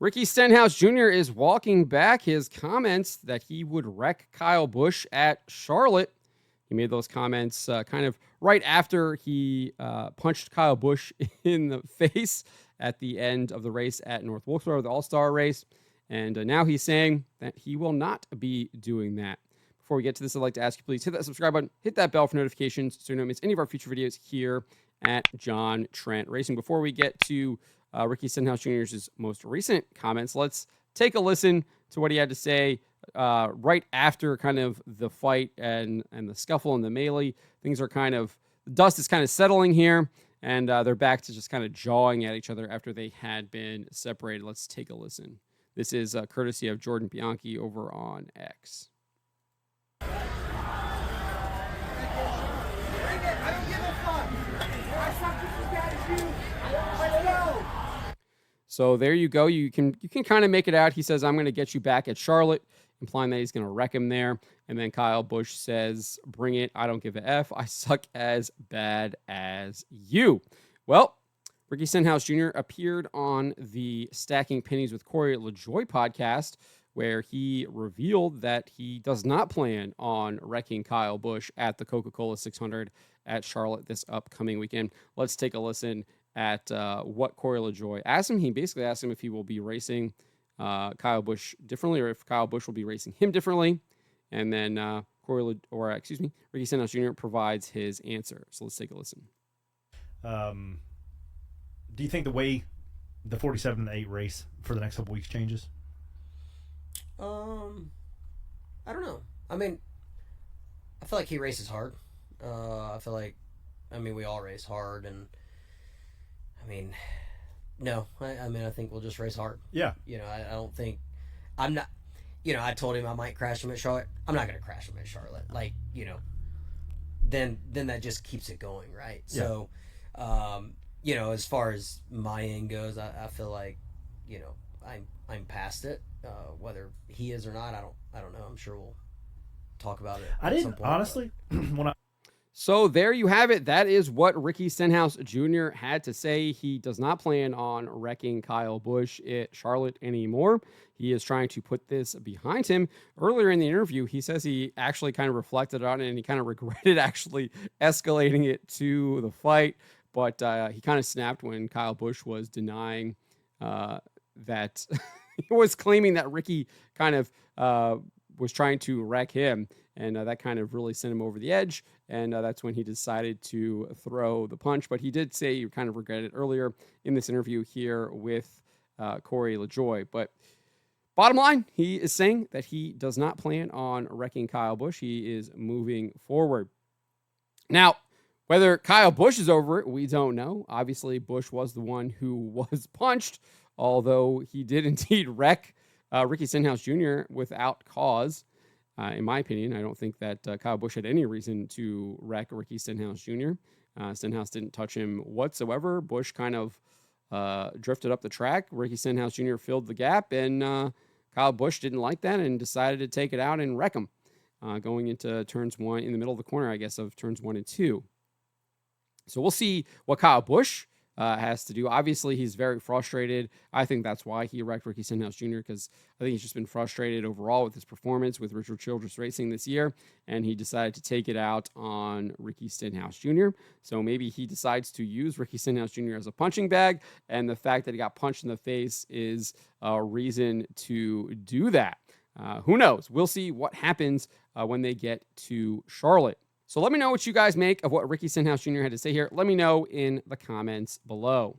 Ricky Stenhouse Jr. is walking back his comments that he would wreck Kyle Busch at Charlotte. He made those comments kind of right after he punched Kyle Busch in the face at the end of the race at North Wilkesboro, the All-Star race. And now he's saying that he will not be doing that. Before we get to this, I'd like to ask you, please hit that subscribe button, hit that bell for notifications so you don't miss any of our future videos here at John Trent Racing. Before we get to Ricky Stenhouse Jr.'s most recent comments, let's take a listen to what he had to say right after kind of the fight and the scuffle and the melee. Things are kind of, the dust is kind of settling here, and they're back to just kind of jawing at each other after they had been separated. Let's take a listen. This is courtesy of Jordan Bianchi over on X. So there you go. You can kind of make it out. He says, "I'm going to get you back at Charlotte," implying that he's going to wreck him there. And then Kyle Busch says, "Bring it. I don't give a F. I suck as bad as you." Well, Ricky Stenhouse Jr. appeared on the Stacking Pennies with Corey LaJoie podcast, where he revealed that he does not plan on wrecking Kyle Busch at the Coca-Cola 600 at Charlotte this upcoming weekend. Let's take a listen at what Corey LaJoie asked him. He basically asked him if he will be racing Kyle Busch differently, or if Kyle Busch will be racing him differently. And then Ricky Stenhouse Jr. provides his answer. So let's take a listen. Do you think the way the 47 and 8 race for the next couple weeks changes? I don't know. I mean, I feel like he races hard. I feel like, we all race hard, and I think we'll just race hard. Yeah. I don't think, I'm not, I told him I might crash him at Charlotte. I'm not going to crash him at Charlotte. Then that just keeps it going, right? Yeah. So, as far as my end goes, I feel like, I'm past it. Whether he is or not, I don't know. I'm sure we'll talk about it. I didn't, honestly, So there you have it. That is what Ricky Stenhouse Jr. had to say. He does not plan on wrecking Kyle Busch at Charlotte anymore. He is trying to put this behind him. Earlier in the interview, he says he actually kind of reflected on it and he kind of regretted actually escalating it to the fight. But he kind of snapped when Kyle Busch was denying that he was claiming that Ricky kind of was trying to wreck him. And that kind of really sent him over the edge. And that's when he decided to throw the punch. But he did say he kind of regretted it earlier in this interview here with Corey LaJoie. But bottom line, he is saying that he does not plan on wrecking Kyle Busch. He is moving forward. Now, whether Kyle Busch is over it, we don't know. Obviously, Busch was the one who was punched, although he did indeed wreck Ricky Stenhouse Jr. without cause. In my opinion, I don't think that Kyle Busch had any reason to wreck Ricky Stenhouse Jr. Stenhouse didn't touch him whatsoever. Busch kind of drifted up the track. Ricky Stenhouse Jr. filled the gap, and Kyle Busch didn't like that and decided to take it out and wreck him going into turns one, in the middle of the corner, I guess, of turns 1 and 2. So we'll see what Kyle Busch has to do. Obviously, he's very frustrated. I think that's why he wrecked Ricky Stenhouse Jr., because I think he's just been frustrated overall with his performance with Richard Childress Racing this year, and he decided to take it out on Ricky Stenhouse Jr. So maybe he decides to use Ricky Stenhouse Jr. as a punching bag, and the fact that he got punched in the face is a reason to do that. Who knows? We'll see what happens when they get to Charlotte. So let me know what you guys make of what Ricky Stenhouse Jr. had to say here. Let me know in the comments below.